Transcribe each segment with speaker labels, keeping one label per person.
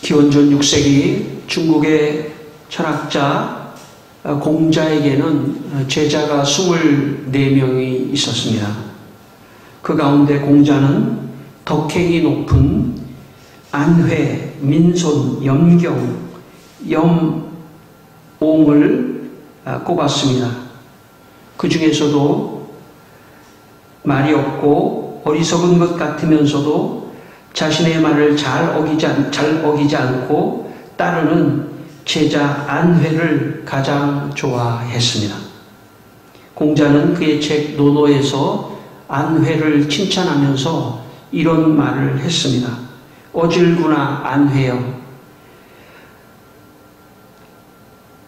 Speaker 1: 기원전 6세기 중국의 철학자 공자에게는 제자가 24명이 있었습니다. 그 가운데 공자는 덕행이 높은 안회, 민손, 염경, 염옹을 꼽았습니다. 그 중에서도 말이 없고 어리석은 것 같으면서도 자신의 말을 잘 어기지 않고 따르는 제자 안회를 가장 좋아했습니다. 공자는 그의 책 노노에서 안회를 칭찬하면서 이런 말을 했습니다. 어질구나 안회여.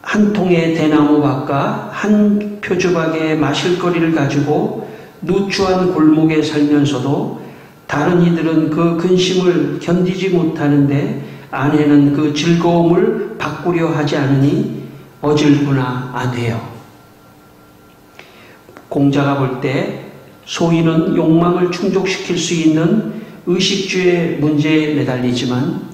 Speaker 1: 한 통의 대나무 밭과 한 표주박의 마실거리를 가지고 누추한 골목에 살면서도 다른 이들은 그 근심을 견디지 못하는데 아내는 그 즐거움을 바꾸려 하지 않으니 어질구나 안해요. 공자가 볼 때 소인은 욕망을 충족시킬 수 있는 의식주의 문제에 매달리지만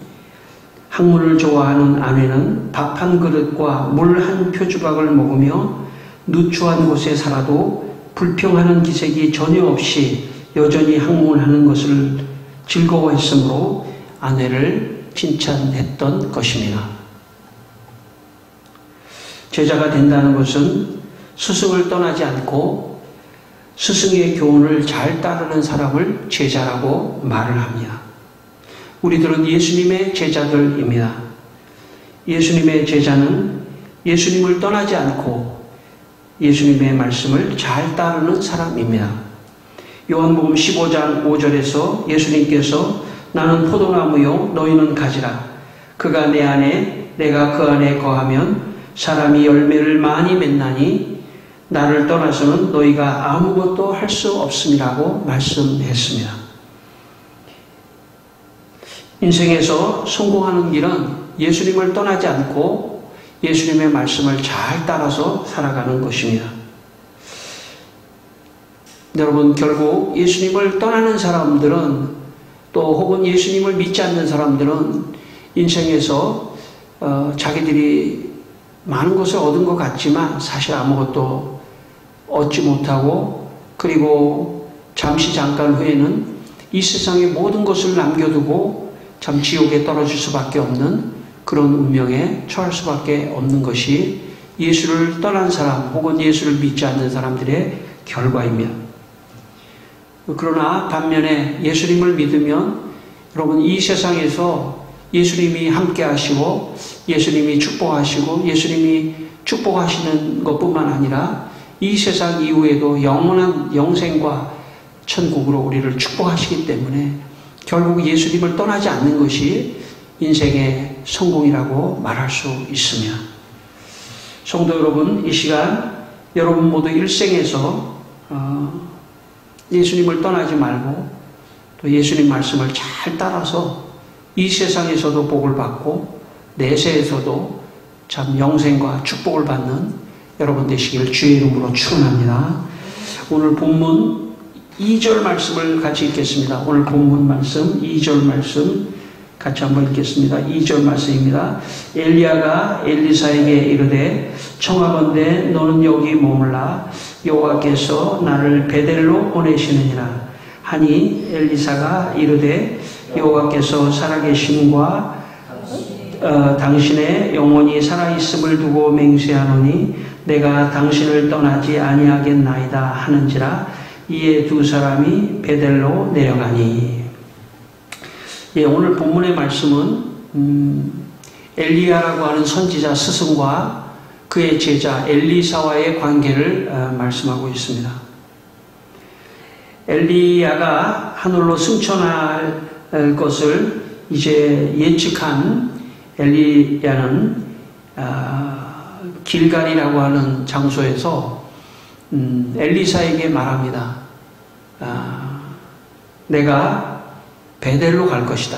Speaker 1: 학문을 좋아하는 아내는 밥 한 그릇과 물 한 표주박을 먹으며 누추한 곳에 살아도 불평하는 기색이 전혀 없이 여전히 학문하는 것을 즐거워했으므로 아내를 칭찬했던 것입니다. 제자가 된다는 것은 스승을 떠나지 않고 스승의 교훈을 잘 따르는 사람을 제자라고 말을 합니다. 우리들은 예수님의 제자들입니다. 예수님의 제자는 예수님을 떠나지 않고 예수님의 말씀을 잘 따르는 사람입니다. 요한복음 15장 5절에서 예수님께서 나는 포도나무요 너희는 가지라. 그가 내 안에 내가 그 안에 거하면 사람이 열매를 많이 맺나니 나를 떠나서는 너희가 아무것도 할 수 없음이라고 말씀했습니다. 인생에서 성공하는 길은 예수님을 떠나지 않고 예수님의 말씀을 잘 따라서 살아가는 것입니다. 여러분, 결국 예수님을 떠나는 사람들은 또 혹은 예수님을 믿지 않는 사람들은 인생에서 자기들이 많은 것을 얻은 것 같지만 사실 아무것도 얻지 못하고 그리고 잠깐 후에는 이 세상의 모든 것을 남겨두고 참 지옥에 떨어질 수밖에 없는 그런 운명에 처할 수밖에 없는 것이 예수를 떠난 사람 혹은 예수를 믿지 않는 사람들의 결과입니다. 그러나 반면에 예수님을 믿으면 여러분 이 세상에서 예수님이 함께 하시고 예수님이 축복하시고 예수님이 축복하시는 것뿐만 아니라 이 세상 이후에도 영원한 영생과 천국으로 우리를 축복하시기 때문에 결국 예수님을 떠나지 않는 것이 인생의 성공이라고 말할 수 있습니다. 성도 여러분, 이 시간 여러분 모두 일생에서 예수님을 떠나지 말고 또 예수님 말씀을 잘 따라서 이 세상에서도 복을 받고 내세에서도 참 영생과 축복을 받는 여러분 되시길 주의 이름으로 축원합니다. 오늘 본문 2절 말씀을 같이 읽겠습니다. 오늘 본문 말씀 2절 말씀 같이 한번 읽겠습니다. 2절 말씀입니다. 엘리야가 엘리사에게 이르되 청하건대 너는 여기 머물라. 여호와께서 나를 베델로 보내시느니라 하니 엘리사가 이르되 여호와께서 살아계심과 당신의 영혼이 살아있음을 두고 맹세하노니 내가 당신을 떠나지 아니하겠나이다 하는지라. 이에 두 사람이 베델로 내려가니. 예, 오늘 본문의 말씀은 엘리야라고 하는 선지자 스승과 그의 제자 엘리사와의 관계를 말씀하고 있습니다. 엘리야가 하늘로 승천할 것을 이제 예측한 엘리야는 길갈이라고 하는 장소에서 엘리사에게 말합니다. 내가 베델로 갈 것이다.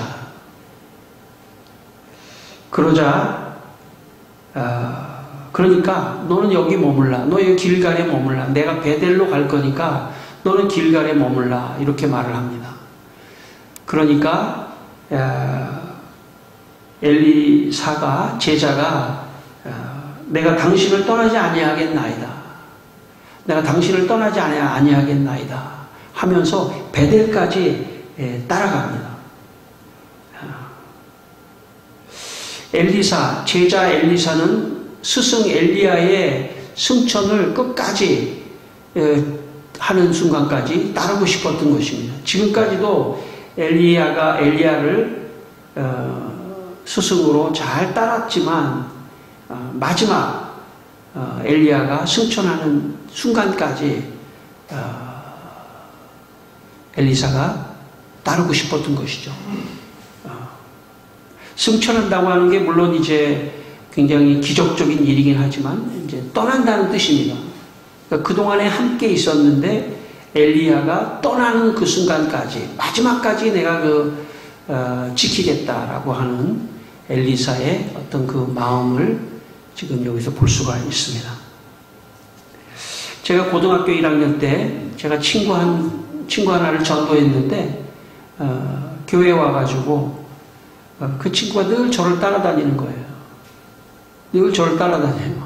Speaker 1: 그러자 그러니까 너는 여기 머물라. 너 여기 길갈에 머물라. 내가 베델로 갈 거니까 너는 길갈에 머물라. 이렇게 말을 합니다. 그러니까 엘리사가 제자가 내가 당신을 떠나지 아니하겠나이다. 내가 당신을 떠나지 아니하겠나이다 하면서 베델까지 따라갑니다. 제자 엘리사는 스승 엘리야의 승천을 끝까지 하는 순간까지 따르고 싶었던 것입니다. 지금까지도 엘리야를 스승으로 잘 따랐지만 마지막 엘리야가 승천하는 순간까지 엘리사가 따르고 싶었던 것이죠. 승천한다고 하는 게 물론 이제 굉장히 기적적인 일이긴 하지만 이제 떠난다는 뜻입니다. 그러니까 그동안에 함께 있었는데 엘리야가 떠나는 그 순간까지 마지막까지 내가 지키겠다라고 하는 엘리사의 어떤 그 마음을 지금 여기서 볼 수가 있습니다. 제가 고등학교 1학년 때 제가 친구 하나를 전도했는데 교회에 와가지고 그 친구가 늘 저를 따라다니는 거예요. 늘 저를 따라다녀요.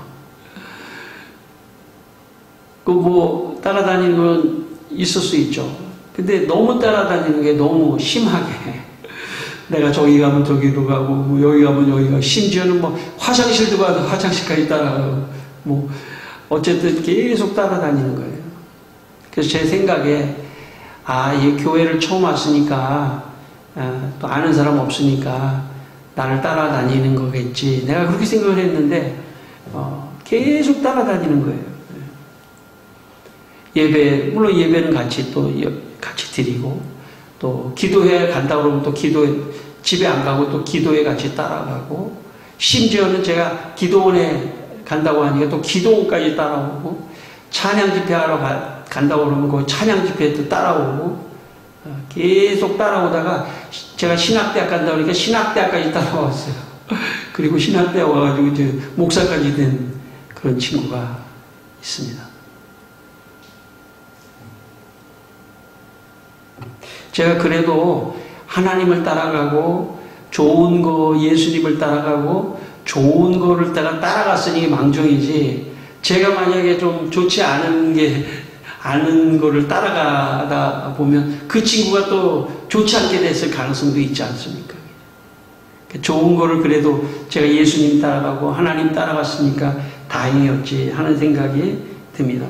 Speaker 1: 따라다니는 건 있을 수 있죠. 근데 너무 따라다니는 게 너무 심하게. 내가 저기 가면 저기로 가고, 여기 가면 여기 가고, 심지어는 화장실도 가도 화장실까지 따라가고, 어쨌든 계속 따라다니는 거예요. 그래서 제 생각에, 얘 교회를 처음 왔으니까, 또 아는 사람 없으니까, 나를 따라다니는 거겠지. 내가 그렇게 생각을 했는데, 계속 따라다니는 거예요. 물론 예배는 같이 드리고, 또 기도회 간다고 그러면 또 집에 안 가고 또 기도회 같이 따라가고, 심지어는 제가 기도원에 간다고 하니까 또 기도원까지 따라오고, 찬양 집회하러 간다고 그러면 그 찬양 집회에 또 따라오고, 계속 따라오다가 제가 신학대학 간다고 하니까 신학대학까지 따라왔어요. 그리고 신학대학 와가지고 이제 목사까지 된 그런 친구가 있습니다. 제가 그래도 하나님을 따라가고 좋은 거 예수님을 따라가고 좋은 거를 따라갔으니 망정이지, 제가 만약에 좀 좋지 않은 거를 따라가다 보면 그 친구가 또 좋지 않게 됐을 가능성도 있지 않습니까? 좋은 거를 그래도 제가 예수님 따라가고 하나님 따라갔으니까 다행이었지 하는 생각이 듭니다.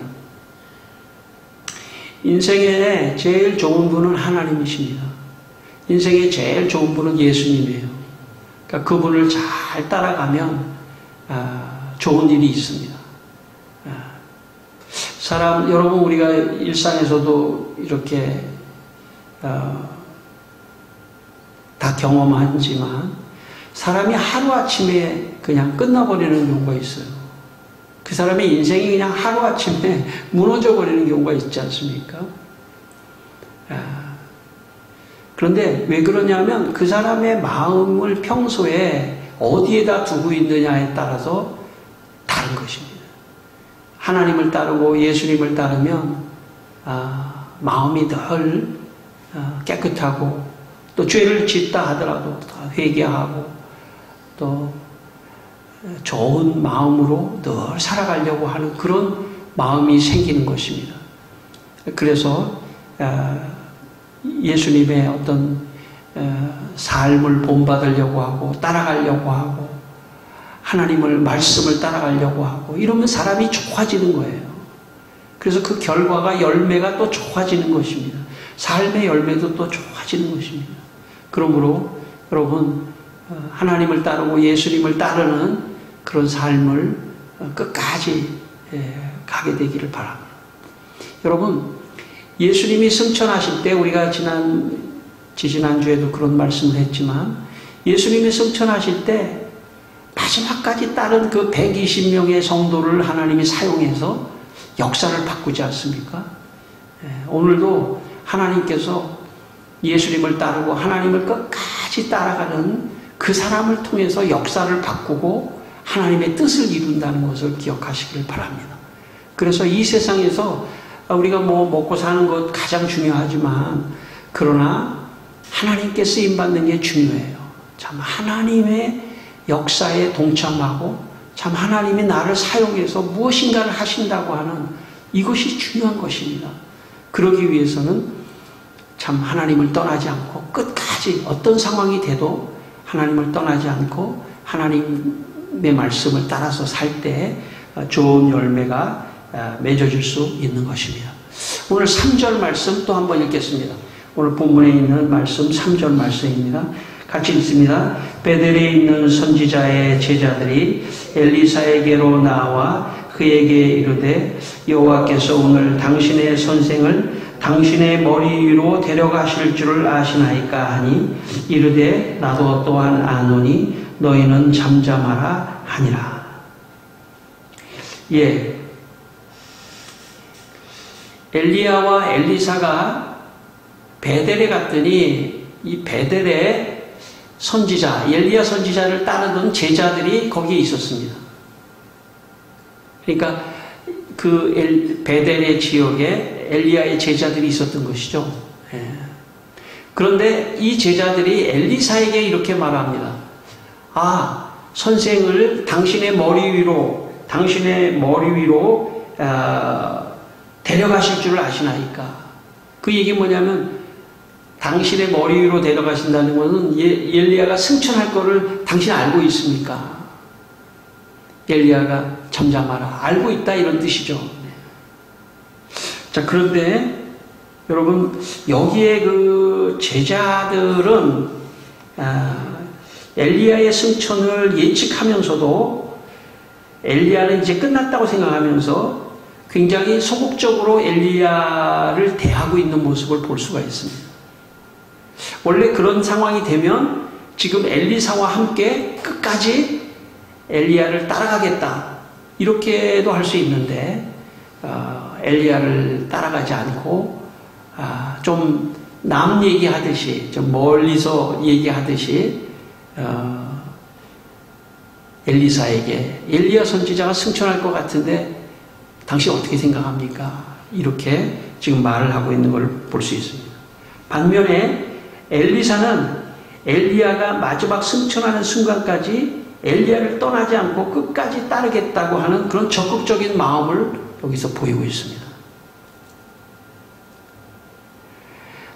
Speaker 1: 인생에 제일 좋은 분은 하나님이십니다. 인생에 제일 좋은 분은 예수님이에요. 그러니까 그분을 잘 따라가면 좋은 일이 있습니다. 여러분 우리가 일상에서도 이렇게 다 경험하지만 사람이 하루아침에 그냥 끝나버리는 경우가 있어요. 그 사람의 인생이 그냥 하루아침에 무너져버리는 경우가 있지 않습니까? 그런데 왜 그러냐면 그 사람의 마음을 평소에 어디에다 두고 있느냐에 따라서 다른 것입니다. 하나님을 따르고 예수님을 따르면 마음이 늘 깨끗하고, 또 죄를 짓다 하더라도 회개하고 또 좋은 마음으로 늘 살아가려고 하는 그런 마음이 생기는 것입니다. 그래서 예수님의 어떤 삶을 본받으려고 하고 따라가려고 하고 하나님을 말씀을 따라가려고 하고 이러면 사람이 좋아지는 거예요. 그래서 그 결과가 열매가 또 좋아지는 것입니다. 삶의 열매도 또 좋아지는 것입니다. 그러므로 여러분 하나님을 따르고 예수님을 따르는 그런 삶을 끝까지 가게 되기를 바랍니다. 여러분 예수님이 승천하실 때 우리가 지지난주에도 그런 말씀을 했지만 예수님이 승천하실 때 마지막까지 따른 그 120명의 성도를 하나님이 사용해서 역사를 바꾸지 않습니까? 오늘도 하나님께서 예수님을 따르고 하나님을 끝까지 따라가는 그 사람을 통해서 역사를 바꾸고 하나님의 뜻을 이룬다는 것을 기억하시길 바랍니다. 그래서 이 세상에서 우리가 먹고 사는 것 가장 중요하지만 그러나 하나님께 쓰임받는 게 중요해요. 참 하나님의 역사에 동참하고 참 하나님이 나를 사용해서 무엇인가를 하신다고 하는 이것이 중요한 것입니다. 그러기 위해서는 참 하나님을 떠나지 않고 끝까지 어떤 상황이 돼도 하나님을 떠나지 않고 하나님의 말씀을 따라서 살 때 좋은 열매가 맺어질 수 있는 것입니다. 오늘 3절 말씀 또 한번 읽겠습니다. 오늘 본문에 있는 말씀 3절 말씀입니다. 같이 읽습니다. 베델에 있는 선지자의 제자들이 엘리사에게로 나와 그에게 이르되 여호와께서 오늘 당신의 선생을 당신의 머리 위로 데려가실 줄을 아시나이까 하니 이르되 나도 또한 아노니 너희는 잠잠하라 하니라. 예, 엘리야와 엘리사가 베델에 갔더니 이 베델에 선지자, 엘리야 선지자를 따르던 제자들이 거기에 있었습니다. 그러니까 그 베델의 지역에 엘리야의 제자들이 있었던 것이죠. 예. 그런데 이 제자들이 엘리사에게 이렇게 말합니다. 아, 선생을 당신의 머리 위로 데려가실 줄을 아시나이까. 그 얘기 뭐냐면 당신의 머리 위로 데려가신다는 것은 엘리야가 승천할 거를 당신 알고 있습니까? 엘리야가 잠잠하라. 알고 있다 이런 뜻이죠. 자, 그런데 여러분 여기에 그 제자들은 엘리야의 승천을 예측하면서도 엘리야는 이제 끝났다고 생각하면서 굉장히 소극적으로 엘리야를 대하고 있는 모습을 볼 수가 있습니다. 원래 그런 상황이 되면 지금 엘리사와 함께 끝까지 엘리야를 따라가겠다 이렇게도 할 수 있는데 엘리야를 따라가지 않고 좀 남 얘기하듯이 좀 멀리서 얘기하듯이 엘리사에게 엘리야 선지자가 승천할 것 같은데 당신 어떻게 생각합니까? 이렇게 지금 말을 하고 있는 걸 볼 수 있습니다. 반면에 엘리사는 엘리야가 마지막 승천하는 순간까지 엘리야를 떠나지 않고 끝까지 따르겠다고 하는 그런 적극적인 마음을 여기서 보이고 있습니다.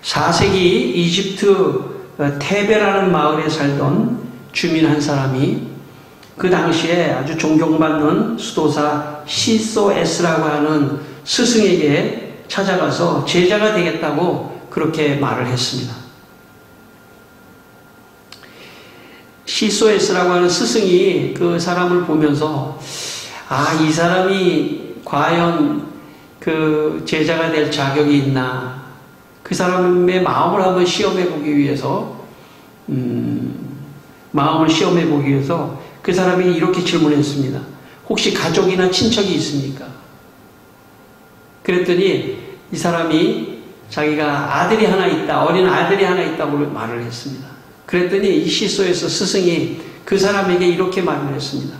Speaker 1: 4세기 이집트 테베라는 마을에 살던 주민 한 사람이 그 당시에 아주 존경받는 수도사 시소에스라고 하는 스승에게 찾아가서 제자가 되겠다고 그렇게 말을 했습니다. 시소에스라고 하는 스승이 그 사람을 보면서 이 사람이 과연 그 제자가 될 자격이 있나 그 사람의 마음을 한번 시험해 보기 위해서 그 사람이 이렇게 질문했습니다. 혹시 가족이나 친척이 있습니까? 그랬더니 이 사람이 자기가 아들이 하나 있다, 어린 아들이 하나 있다고 말을 했습니다. 그랬더니 이 시소에서 스승이 그 사람에게 이렇게 말을 했습니다.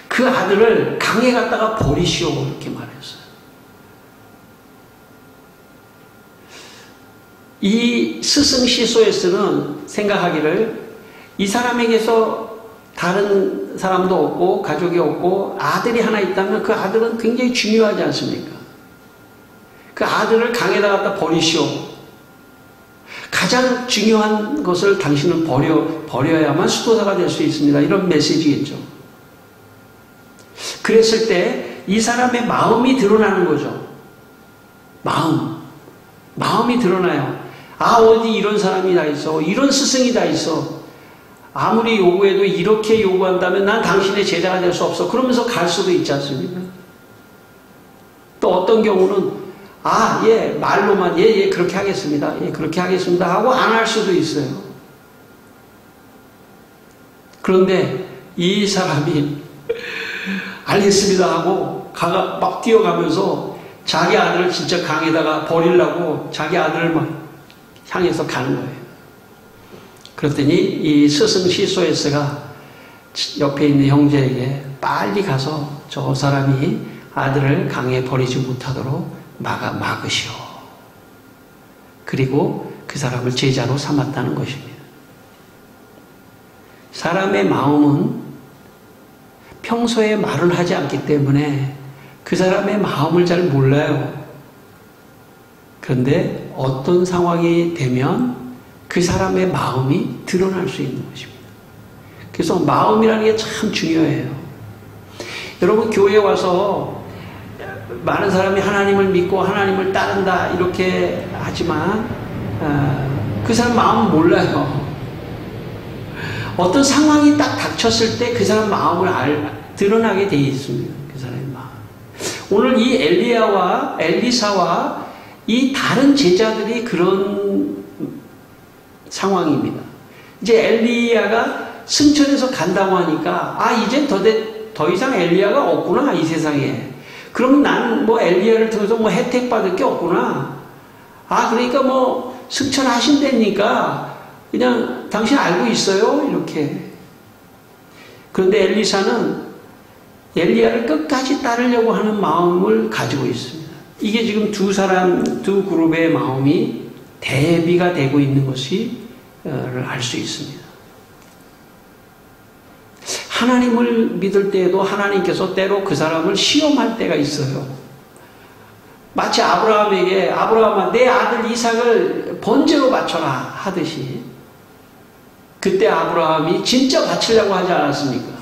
Speaker 1: 그 아들을 강에 갖다가 버리시오 이렇게 말했어요. 이 스승 시소에서는 생각하기를 이 사람에게서 다른 사람도 없고 가족이 없고 아들이 하나 있다면 그 아들은 굉장히 중요하지 않습니까? 그 아들을 강에다 갖다 버리시오. 가장 중요한 것을 당신은 버려야만 수도사가 될 수 있습니다. 이런 메시지겠죠. 그랬을 때 이 사람의 마음이 드러나는 거죠. 마음이 드러나요. 어디 이런 사람이 다 있어. 이런 스승이 다 있어. 아무리 요구해도 이렇게 요구한다면 난 당신의 제자가 될 수 없어. 그러면서 갈 수도 있지 않습니까? 또 어떤 경우는 말로만 그렇게 하겠습니다. 그렇게 하겠습니다 하고 안 할 수도 있어요. 그런데 이 사람이 알겠습니다 하고 막 뛰어가면서 자기 아들을 진짜 강에다가 버리려고 자기 아들을 막 향해서 가는 거예요. 그랬더니 이 스승 시소에스가 옆에 있는 형제에게 빨리 가서 저 사람이 아들을 강에 버리지 못하도록 막으시오. 그리고 그 사람을 제자로 삼았다는 것입니다. 사람의 마음은 평소에 말을 하지 않기 때문에 그 사람의 마음을 잘 몰라요. 그런데 어떤 상황이 되면 그 사람의 마음이 드러날 수 있는 것입니다. 그래서 마음이라는 게 참 중요해요. 여러분, 교회에 와서 많은 사람이 하나님을 믿고 하나님을 따른다 이렇게 하지만 그 사람 마음은 몰라요. 어떤 상황이 딱 닥쳤을 때 그 사람 마음을 드러나게 돼 있습니다. 그 사람의 마음. 오늘 이 엘리야와 엘리사와 이 다른 제자들이 그런 상황입니다. 이제 엘리야가 승천해서 간다고 하니까 이제 더 이상 엘리야가 없구나 이 세상에. 그러면 난 뭐 엘리야를 통해서 뭐 혜택 받을 게 없구나. 그러니까 뭐 승천하신다니까 그냥 당신 알고 있어요 이렇게. 그런데 엘리사는 엘리야를 끝까지 따르려고 하는 마음을 가지고 있습니다. 이게 지금 두 그룹의 마음이 대비가 되고 있는 것이 알 수 있습니다. 하나님을 믿을 때에도 하나님께서 때로 그 사람을 시험할 때가 있어요. 마치 아브라함에게 아브라함아 내 아들 이삭을 번제로 바쳐라 하듯이 그때 아브라함이 진짜 바치려고 하지 않았습니까?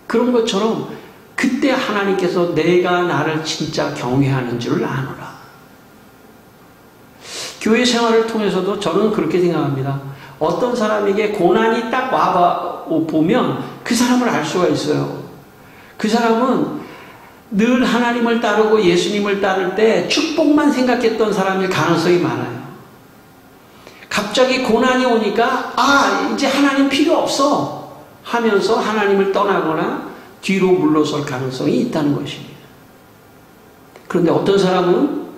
Speaker 1: 그런 것처럼 그때 하나님께서 내가 나를 진짜 경외하는 줄을 아노라. 교회 생활을 통해서도 저는 그렇게 생각합니다. 어떤 사람에게 고난이 딱 와보면 그 사람을 알 수가 있어요. 그 사람은 늘 하나님을 따르고 예수님을 따를 때 축복만 생각했던 사람일 가능성이 많아요. 갑자기 고난이 오니까 이제 하나님 필요 없어 하면서 하나님을 떠나거나 뒤로 물러설 가능성이 있다는 것입니다. 그런데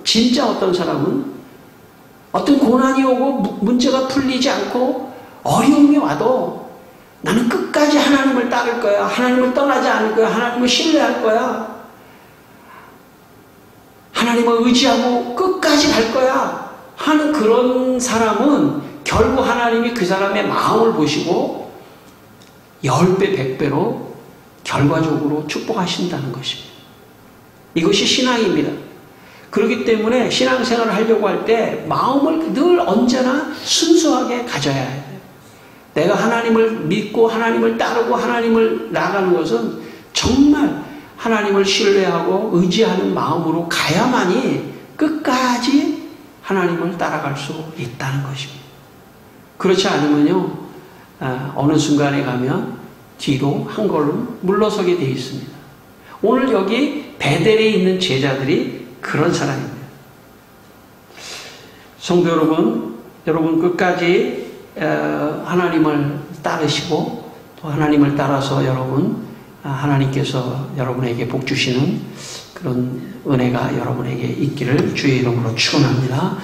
Speaker 1: 진짜 어떤 사람은 어떤 고난이 오고 문제가 풀리지 않고 어려움이 와도 나는 끝까지 하나님을 따를 거야. 하나님을 떠나지 않을 거야. 하나님을 신뢰할 거야. 하나님을 의지하고 끝까지 갈 거야 하는 그런 사람은 결국 하나님이 그 사람의 마음을 보시고 10배, 100배로 결과적으로 축복하신다는 것입니다. 이것이 신앙입니다. 그렇기 때문에 신앙생활을 하려고 할 때 마음을 늘 언제나 순수하게 가져야 해요. 내가 하나님을 믿고 하나님을 따르고 하나님을 나아가는 것은 정말 하나님을 신뢰하고 의지하는 마음으로 가야만이 끝까지 하나님을 따라갈 수 있다는 것입니다. 그렇지 않으면요, 어느 순간에 가면 뒤로 한 걸음 물러서게 되어 있습니다. 오늘 여기 베델에 있는 제자들이 그런 사람입니다. 성도 여러분 끝까지 하나님을 따르시고 또 하나님을 따라서 하나님께서 여러분에게 복 주시는 그런 은혜가 여러분에게 있기를 주의 이름으로 축원합니다.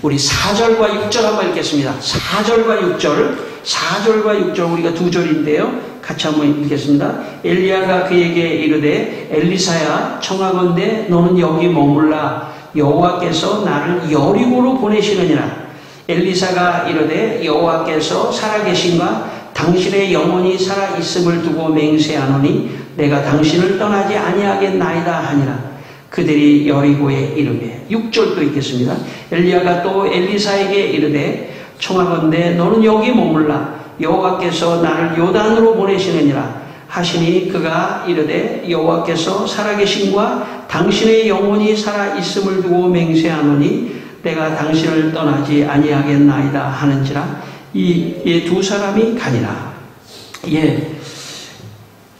Speaker 1: 우리 4절과 6절 한번 읽겠습니다. 4절과 6절 우리가 두 절인데요. 같이 한번 읽겠습니다. 엘리야가 그에게 이르되 엘리사야 청하건대 너는 여기 머물라 여호와께서 나를 여리고로 보내시느니라. 엘리사가 이르되 여호와께서 살아계신가 당신의 영혼이 살아있음을 두고 맹세하노니 내가 당신을 떠나지 아니하겠나이다 하니라. 그들이 여리고에 이르매 6절도 읽겠습니다. 엘리야가 또 엘리사에게 이르되 청하건대 너는 여기 머물라 여호와께서 나를 요단으로 보내시느니라 하시니 그가 이르되 여호와께서 살아계신과 당신의 영혼이 살아있음을 두고 맹세하노니 내가 당신을 떠나지 아니하겠나이다 하는지라. 이 두 사람이 가니라.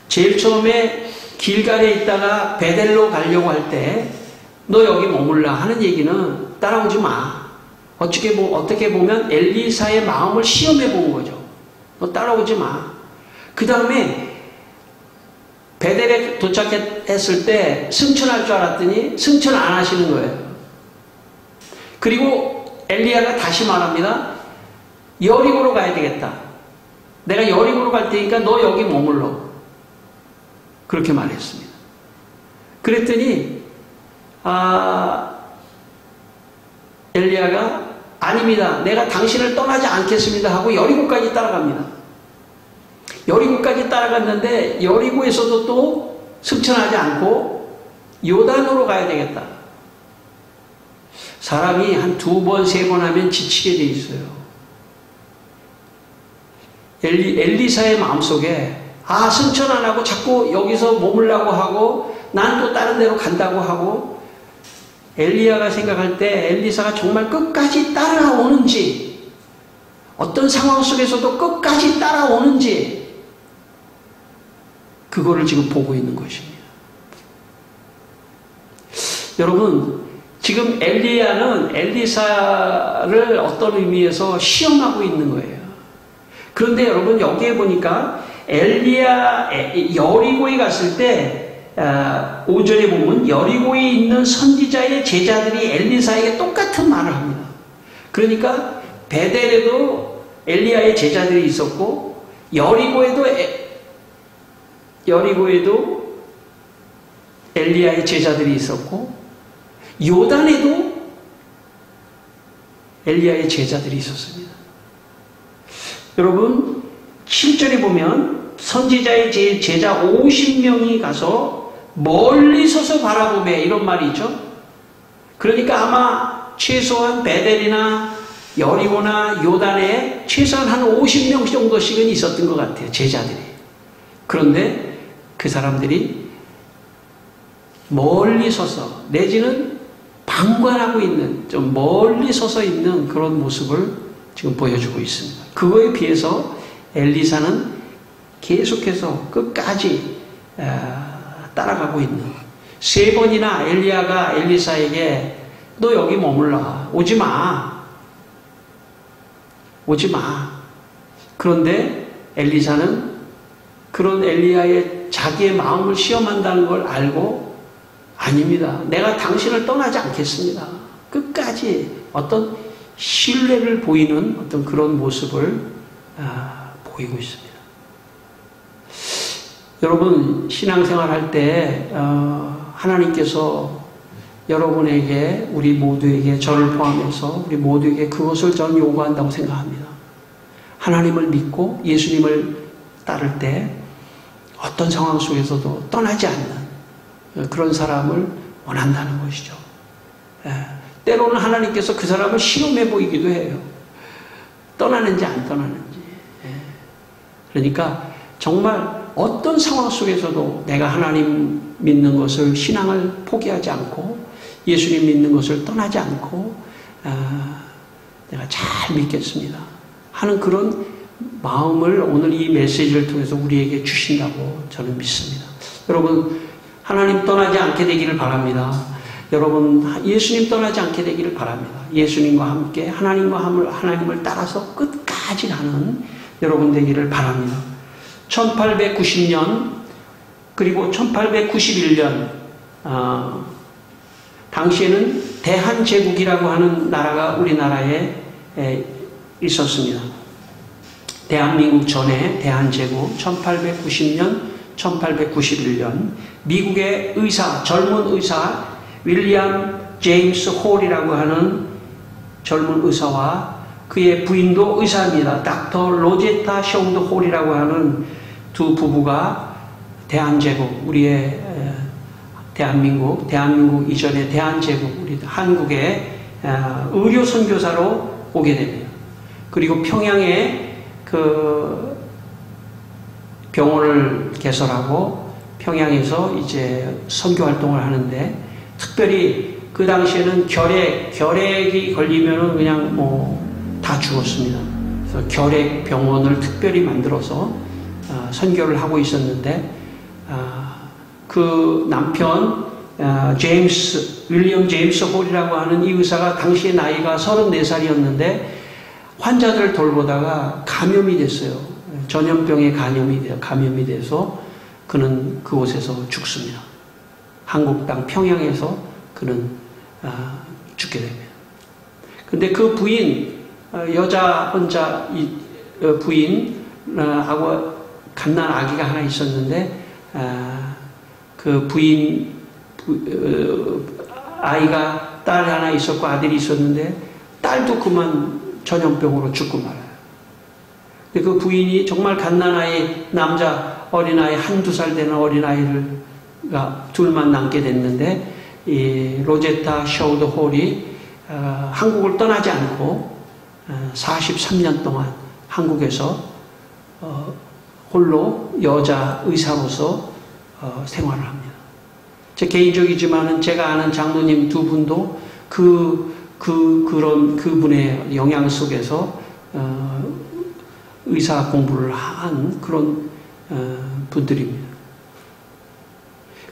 Speaker 1: 제일 처음에 길갈에 있다가 베델로 가려고 할 때 너 여기 머물라 하는 얘기는 따라오지 마. 어떻게 보면 엘리사의 마음을 시험해 본 거죠. 너 따라오지 마. 그 다음에 베델에 도착했을 때 승천할 줄 알았더니 승천 안 하시는 거예요. 그리고 엘리야가 다시 말합니다. 여리고로 가야 되겠다. 내가 여리고로 갈 테니까 너 여기 머물러. 그렇게 말했습니다. 그랬더니 엘리야가 아닙니다. 내가 당신을 떠나지 않겠습니다 하고 여리고까지 따라갑니다. 여리고까지 따라갔는데 여리고에서도 또 승천하지 않고 요단으로 가야 되겠다. 사람이 한 2번, 3번 하면 지치게 돼 있어요. 엘리사의 마음속에 승천 안 하고 자꾸 여기서 머물라고 하고 난 또 다른 데로 간다고 하고, 엘리야가 생각할 때 엘리사가 정말 끝까지 따라오는지, 어떤 상황 속에서도 끝까지 따라오는지, 그거를 지금 보고 있는 것입니다. 여러분, 지금 엘리야는 엘리사를 어떤 의미에서 시험하고 있는 거예요. 그런데 여러분, 여기에 보니까 엘리야 여리고에 갔을 때 5절에 보면 여리고에 있는 선지자의 제자들이 엘리사에게 똑같은 말을 합니다. 그러니까 베델에도 엘리야의 제자들이 있었고, 여리고에도 엘리야의 제자들이 있었고, 요단에도 엘리야의 제자들이 있었습니다. 여러분, 7절에 보면 선지자의 제자 50명이 가서 멀리 서서 바라보매, 이런 말이 있죠. 그러니까 아마 최소한 베델이나 여리고나 요단에 최소한 한 50명 정도씩은 있었던 것 같아요, 제자들이. 그런데 그 사람들이 멀리 서서, 내지는 방관하고 있는, 좀 멀리 서서 있는 그런 모습을 지금 보여주고 있습니다. 그거에 비해서 엘리사는 계속해서 끝까지 따라가고 있는, 3번이나 엘리야가 엘리사에게 너 여기 머물러, 오지 마. 그런데 엘리사는 그런 엘리야의 자기의 마음을 시험한다는 걸 알고, 아닙니다. 내가 당신을 떠나지 않겠습니다. 끝까지 어떤 신뢰를 보이는 어떤 그런 모습을 보이고 있습니다. 여러분, 신앙생활 할 때 하나님께서 여러분에게, 우리 모두에게, 저를 포함해서 우리 모두에게 그것을 저는 요구한다고 생각합니다. 하나님을 믿고 예수님을 따를 때 어떤 상황 속에서도 떠나지 않는 그런 사람을 원한다는 것이죠. 때로는 하나님께서 그 사람을 시험해 보이기도 해요. 떠나는지 안 떠나는지. 그러니까 정말 어떤 상황 속에서도 내가 하나님 믿는 것을, 신앙을 포기하지 않고 예수님 믿는 것을 떠나지 않고 내가 잘 믿겠습니다 하는 그런 마음을 오늘 이 메시지를 통해서 우리에게 주신다고 저는 믿습니다. 여러분, 하나님 떠나지 않게 되기를 바랍니다. 여러분, 예수님 떠나지 않게 되기를 바랍니다. 예수님과 함께 하나님을 따라서 끝까지 가는 여러분 되기를 바랍니다. 1890년 그리고 1891년 당시에는 대한제국이라고 하는 나라가 우리나라에 있었습니다. 대한민국 전에 대한제국, 1890년 1891년 미국의 의사, 젊은 의사 윌리엄 제임스 홀이라고 하는 젊은 의사와 그의 부인도 의사입니다. 닥터 로제타 숑드 홀이라고 하는 두 부부가 대한제국, 우리의 대한민국 이전의 대한제국, 우리 한국의 의료 선교사로 오게 됩니다. 그리고 평양에 그 병원을 개설하고 평양에서 이제 선교 활동을 하는데, 특별히 그 당시에는 결핵이 걸리면은 그냥 뭐 다 죽었습니다. 그래서 결핵 병원을 특별히 만들어서 선교를 하고 있었는데, 그 남편 윌리엄 제임스 홀이라고 하는 이 의사가 당시에 나이가 34살이었는데 환자들을 돌보다가 감염이 됐어요. 전염병에 감염이 돼서 그는 그곳에서 죽습니다. 한국 땅 평양에서 그는 죽게 됩니다. 근데 그 부인, 여자 혼자 부인하고 갓난 아기가 하나 있었는데, 그 부인 아이가 딸 하나 있었고 아들이 있었는데 딸도 그만 전염병으로 죽고 말아요. 근데 그 부인이 정말 갓난아이, 남자 어린아이, 한두 살 되는 어린아이가 둘만 남게 됐는데, 이 로제타 셔우드 홀이 한국을 떠나지 않고 43년 동안 한국에서 홀로 여자 의사로서 생활을 합니다. 제 개인적이지만은 제가 아는 장로님 두 분도 그분의 영향 속에서 의사 공부를 한 그런 분들입니다.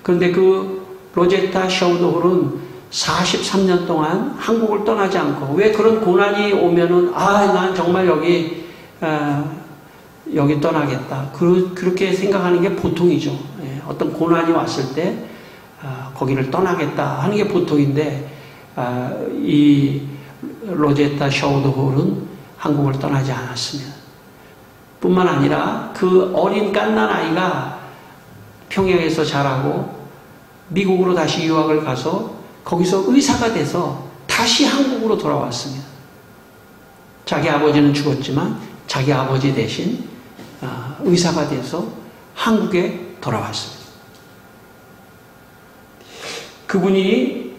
Speaker 1: 그런데 그 로제타 셔우드 홀은 43년 동안 한국을 떠나지 않고, 왜 그런 고난이 오면은 난 정말 여기 떠나겠다, 그렇게 생각하는 게 보통이죠. 어떤 고난이 왔을 때 거기를 떠나겠다 하는 게 보통인데, 이 로제타 셔우드 홀은 한국을 떠나지 않았습니다. 뿐만 아니라 그 어린 갓난아이가 평양에서 자라고 미국으로 다시 유학을 가서 거기서 의사가 돼서 다시 한국으로 돌아왔습니다. 자기 아버지는 죽었지만 자기 아버지 대신 의사가 돼서 한국에 돌아왔습니다. 그분이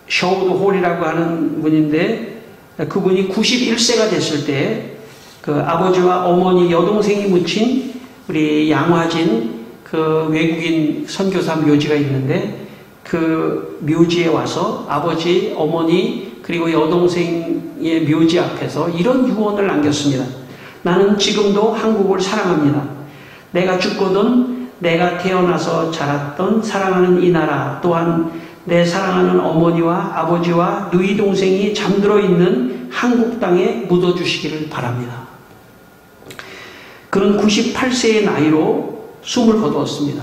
Speaker 1: 셔우드 홀이라고 하는 분인데, 그분이 91세가 됐을 때 그 아버지와 어머니, 여동생이 묻힌 우리 양화진 그 외국인 선교사 묘지가 있는데, 그 묘지에 와서 아버지, 어머니 그리고 여동생의 묘지 앞에서 이런 유언을 남겼습니다. 나는 지금도 한국을 사랑합니다. 내가 죽거든 내가 태어나서 자랐던 사랑하는 이 나라, 또한 내 사랑하는 어머니와 아버지와 누이 동생이 잠들어 있는 한국 땅에 묻어주시기를 바랍니다. 그는 98세의 나이로 숨을 거두었습니다.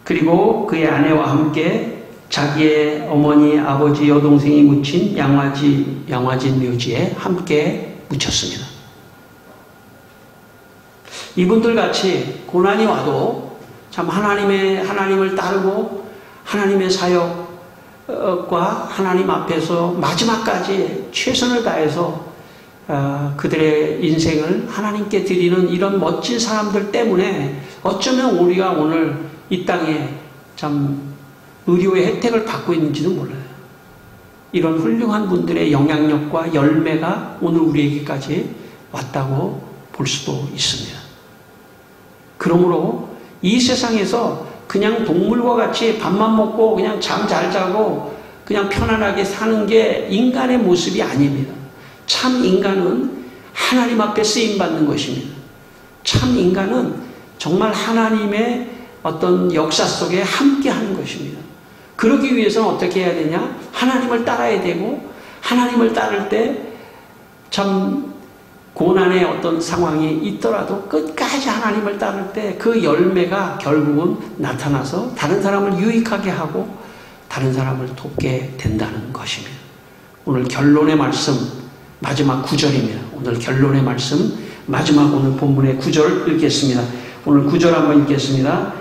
Speaker 1: 그리고 그의 아내와 함께 자기의 어머니, 아버지, 여동생이 묻힌 양화진 묘지에 함께 묻혔습니다. 이분들 같이 고난이 와도 참 하나님을 따르고 하나님의 사역과 하나님 앞에서 마지막까지 최선을 다해서 그들의 인생을 하나님께 드리는 이런 멋진 사람들 때문에 어쩌면 우리가 오늘 이 땅에 참 의료의 혜택을 받고 있는지도 몰라요. 이런 훌륭한 분들의 영향력과 열매가 오늘 우리에게까지 왔다고 볼 수도 있습니다. 그러므로 이 세상에서 그냥 동물과 같이 밥만 먹고 그냥 잠 잘 자고 그냥 편안하게 사는 게 인간의 모습이 아닙니다. 참 인간은 하나님 앞에 쓰임받는 것입니다. 참 인간은 정말 하나님의 어떤 역사 속에 함께 하는 것입니다. 그러기 위해서는 어떻게 해야 되냐? 하나님을 따라야 되고, 하나님을 따를 때 참 고난의 어떤 상황이 있더라도 끝까지 하나님을 따를 때 그 열매가 결국은 나타나서 다른 사람을 유익하게 하고 다른 사람을 돕게 된다는 것입니다. 오늘 결론의 말씀 마지막 9절입니다. 오늘 결론의 말씀 마지막 오늘 본문의 9절 읽겠습니다. 오늘 9절 한번 읽겠습니다.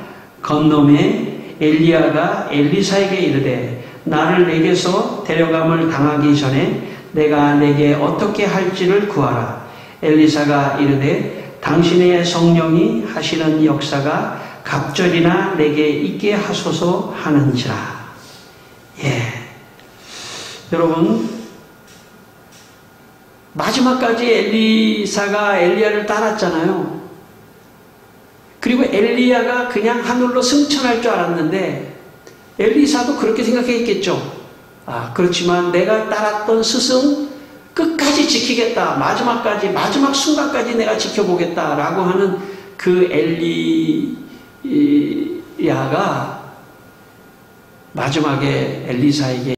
Speaker 1: 건너매 엘리야가 엘리사에게 이르되 나를 내게서 데려감을 당하기 전에 내가 내게 어떻게 할지를 구하라. 엘리사가 이르되 당신의 성령이 하시는 역사가 갑절이나 내게 있게 하소서 하는지라. 여러분, 마지막까지 엘리사가 엘리야를 따랐잖아요. 그리고 엘리야가 그냥 하늘로 승천할 줄 알았는데 엘리사도 그렇게 생각했겠죠. 그렇지만 내가 따랐던 스승 끝까지 지키겠다. 마지막까지, 마지막 순간까지 내가 지켜보겠다라고 하는 그 엘리야가 마지막에 엘리사에게